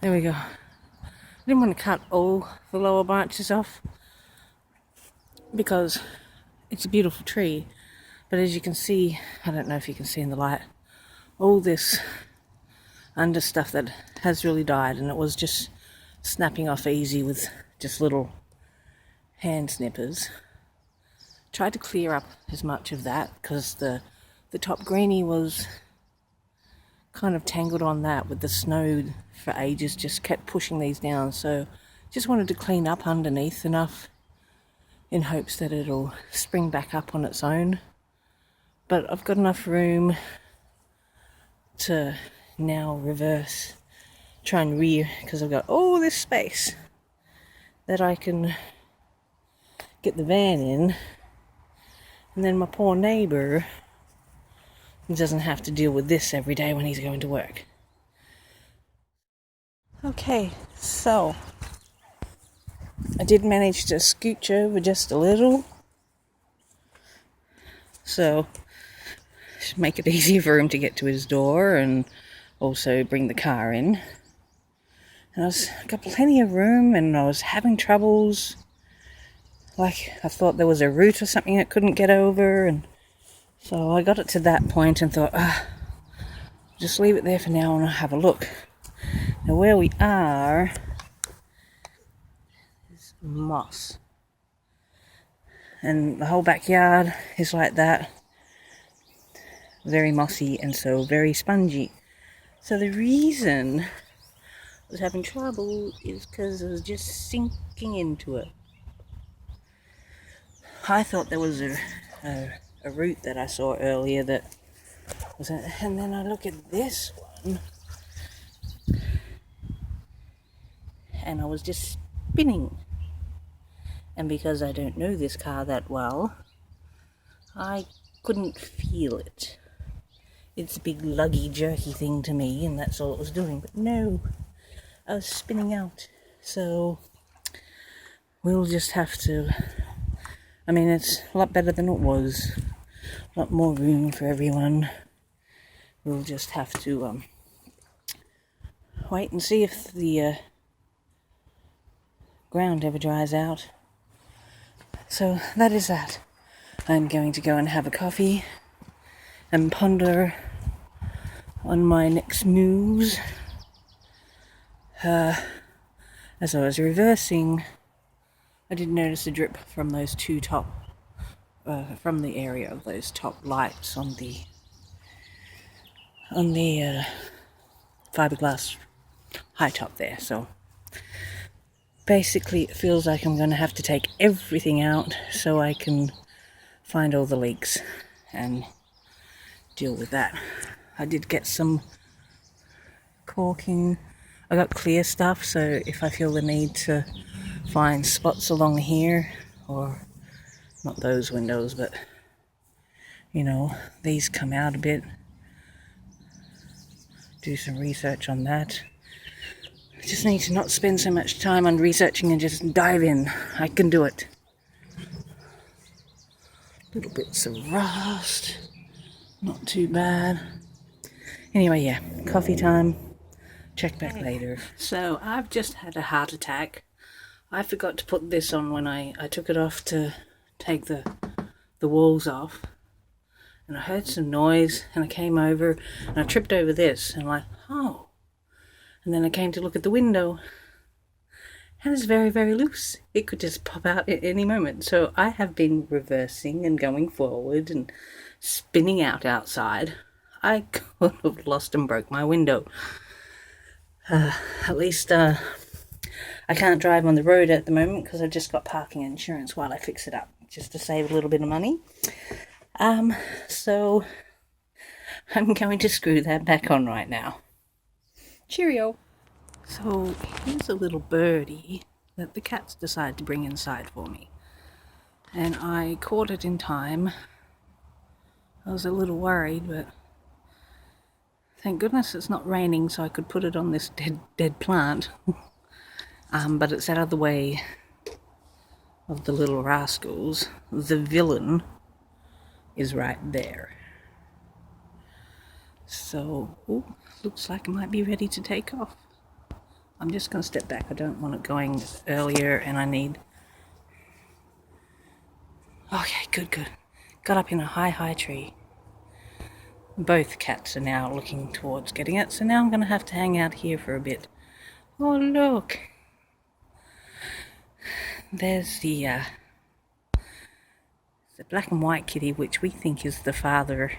There we go. I didn't want to cut all the lower branches off because it's a beautiful tree. But as you can see, I don't know if you can see in the light, all this under stuff that has really died, and it was just snapping off easy with just little hand snippers. Tried to clear up as much of that because the top greenie was kind of tangled on that with the snow for ages, just kept pushing these down. So just wanted to clean up underneath enough in hopes that it'll spring back up on its own. But I've got enough room to now reverse, try and rear, because I've got all this space that I can get the van in, and then my poor neighbour doesn't have to deal with this every day when he's going to work. Okay, so I did manage to scooch over just a little, so should make it easier for him to get to his door and also bring the car in. And I got plenty of room, and I was having troubles. Like, I thought there was a root or something I couldn't get over, and so I got it to that point and thought, just leave it there for now and I'll have a look. Now where we are is moss. And the whole backyard is like that. Very mossy and so very spongy. So the reason I was having trouble is because I was just sinking into it. I thought there was a root that I saw earlier that was, and then I look at this one, and I was just spinning. And because I don't know this car that well, I couldn't feel it. It's a big luggy jerky thing to me, and that's all it was doing. But no, I was spinning out. So we'll just have to, I mean, it's a lot better than it was. A lot more room for everyone. We'll just have to wait and see if the ground ever dries out. So that is that. I'm going to go and have a coffee and ponder on my next moves. As I was reversing, I did notice a drip from those two top, from the area of those top lights on the fiberglass high top there. So basically it feels like I'm going to have to take everything out so I can find all the leaks and deal with that. I did get some caulking. I got clear stuff, so if I feel the need to find spots along here, or not those windows, but you know, these come out a bit, do some research on that. I just need to not spend so much time on researching and just dive in. I can do it. Little bits of rust, not too bad. Anyway, yeah, coffee time. Check back later. So I've just had a heart attack. I forgot to put this on when I took it off to take the walls off. And I heard some noise, and I came over and I tripped over this, and I'm like, oh. And then I came to look at the window, and it's very, very loose. It could just pop out at any moment. So I have been reversing and going forward and spinning out outside. I could have lost and broke my window. At least I can't drive on the road at the moment because I've just got parking insurance while I fix it up, just to save a little bit of money. So I'm going to screw that back on right now. Cheerio. So here's a little birdie that the cats decided to bring inside for me. And I caught it in time. I was a little worried, but thank goodness it's not raining, so I could put it on this dead plant. But it's out of the way of the little rascals. The villain is right there. So, looks like it might be ready to take off. I'm just going to step back. I don't want it going earlier, and I need... Okay, good. Got up in a high tree. Both cats are now looking towards getting it, so now I'm going to have to hang out here for a bit. Oh, look. There's the black and white kitty, which we think is the father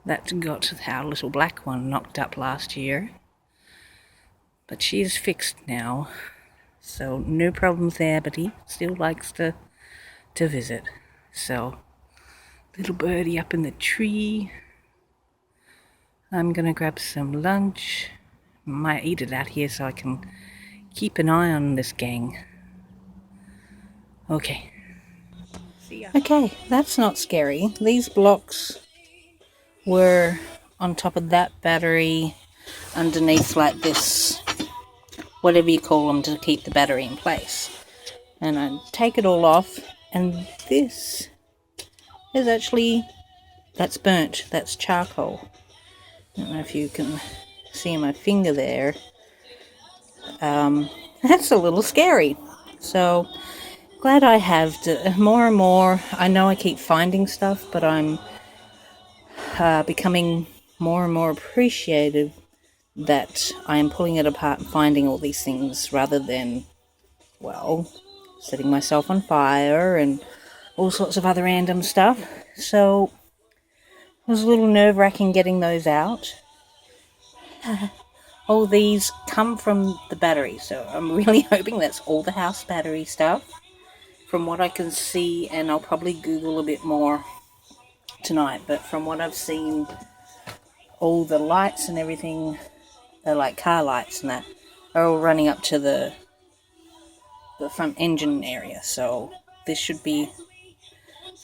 that got our little black one knocked up last year. But she is fixed now, so no problems there, but he still likes to visit. So, little birdie up in the tree. I'm gonna grab some lunch. Might eat it out here so I can keep an eye on this gang. Okay. See ya. Okay, that's not scary. These blocks were on top of that battery, underneath like this, whatever you call them, to keep the battery in place. And I take it all off, and this is actually, that's burnt, that's charcoal. I don't know if you can see my finger there. That's a little scary. So, glad I have more and more. I know I keep finding stuff, but I'm becoming more and more appreciative that I am pulling it apart and finding all these things rather than, well, setting myself on fire and all sorts of other random stuff. So it was a little nerve-wracking getting those out. All these come from the battery, so I'm really hoping that's all the house battery stuff from what I can see, and I'll probably Google a bit more tonight, but from what I've seen, all the lights and everything, like car lights and that, are all running up to the front engine area. So this should be,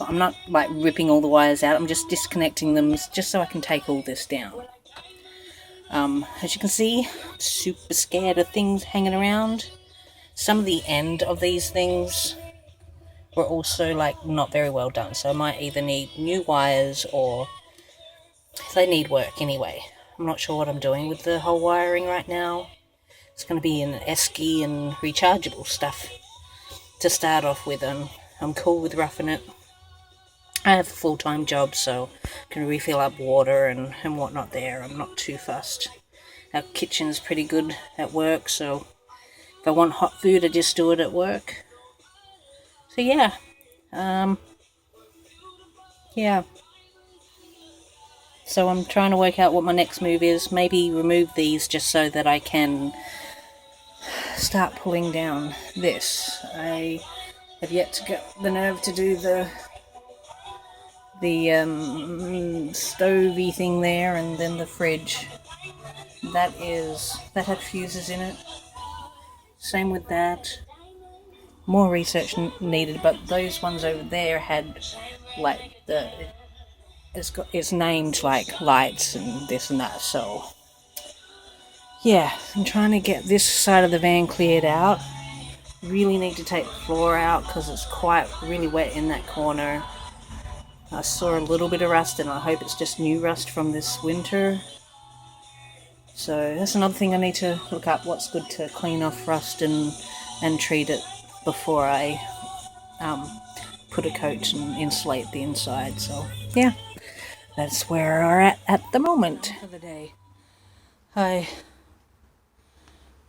I'm not like ripping all the wires out, I'm just disconnecting them just so I can take all this down. As you can see, I'm super scared of things hanging around. Some of the end of these things were also like not very well done, so I might either need new wires or they need work anyway. I'm not sure what I'm doing with the whole wiring right now. It's going to be an esky and rechargeable stuff to start off with, and I'm cool with roughing it. I have a full-time job, so I can refill up water and whatnot there. I'm not too fussed. Our kitchen's pretty good at work, so if I want hot food, I just do it at work. So yeah, so I'm trying to work out what my next move is. Maybe remove these just so that I can start pulling down this. I have yet to get the nerve to do the stovey thing there, and then the fridge. That had fuses in it. Same with that. More research needed, but those ones over there had like it's named like lights and this and that. So yeah, I'm trying to get this side of the van cleared out. Really need to take the floor out because it's quite really wet in that corner. I saw a little bit of rust, and I hope it's just new rust from this winter. So that's another thing I need to look up, what's good to clean off rust and treat it before I put a coat and insulate the inside. So yeah, that's where we're at the moment. For the day, I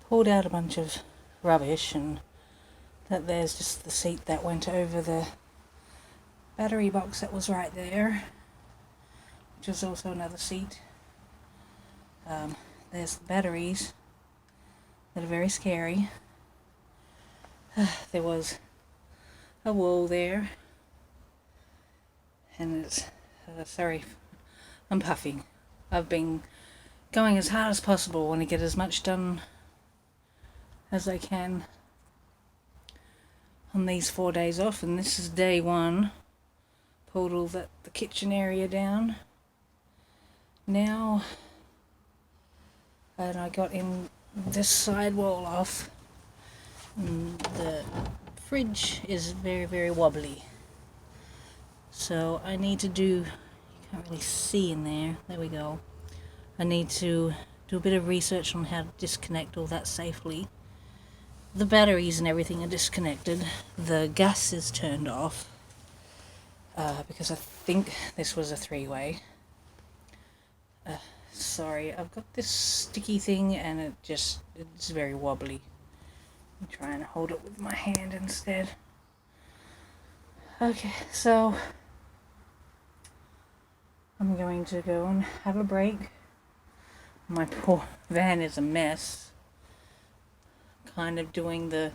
pulled out a bunch of rubbish, and there's just the seat that went over the battery box that was right there, which is also another seat. There's the batteries that are very scary. There was a wall there, and it's sorry, I'm puffing. I've been going as hard as possible. I want to get as much done as I can on these 4 days off, and this is day one. Pulled all the kitchen area down now, and I got in this side wall off, and the fridge is very, very wobbly, so I need to do, you can't really see in there we go, I need to do a bit of research on how to disconnect all that safely. The batteries and everything are disconnected. The gas is turned off because I think this was a three-way. Sorry, I've got this sticky thing and it's very wobbly. I'm trying to hold it with my hand instead. Okay, so I'm going to go and have a break. My poor van is a mess. Kind of doing the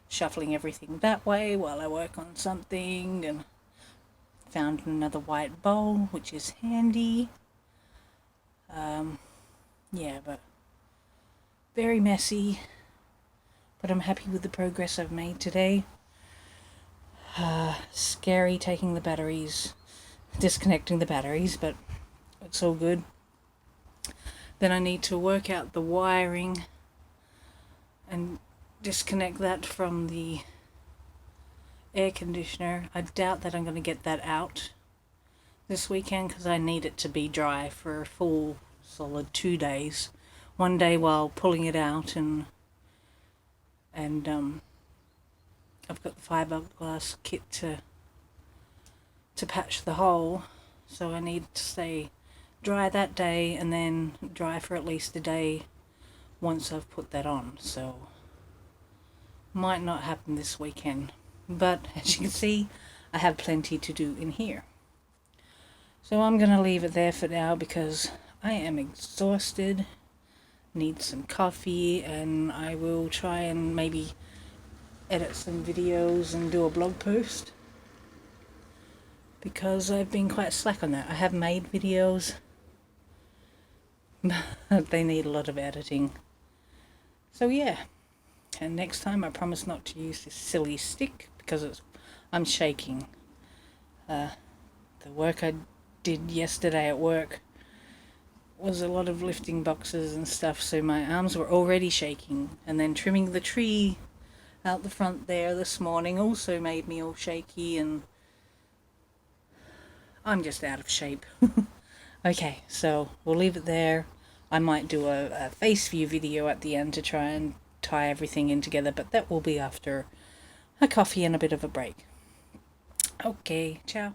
shuffling everything that way while I work on something, and found another white bowl, which is handy. Yeah, but very messy, but I'm happy with the progress I've made today. Scary taking the batteries, disconnecting the batteries, but it's all good. Then I need to work out the wiring and disconnect that from the air conditioner. I doubt that I'm going to get that out this weekend because I need it to be dry for a full solid 2 days. One day while pulling it out, and I've got the fiberglass kit to patch the hole, so I need to stay dry that day and then dry for at least a day once I've put that on. So might not happen this weekend, but as you can see, I have plenty to do in here. So I'm going to leave it there for now because I am exhausted, need some coffee, and I will try and maybe edit some videos and do a blog post because I've been quite slack on that. I have made videos, but they need a lot of editing. So yeah, and next time I promise not to use this silly stick because I'm shaking. The work I did yesterday at work was a lot of lifting boxes and stuff, so my arms were already shaking, and then trimming the tree out the front there this morning also made me all shaky, and I'm just out of shape. Okay, so we'll leave it there. I might do a face view video at the end to try and tie everything in together, but that will be after a coffee and a bit of a break. Okay, ciao.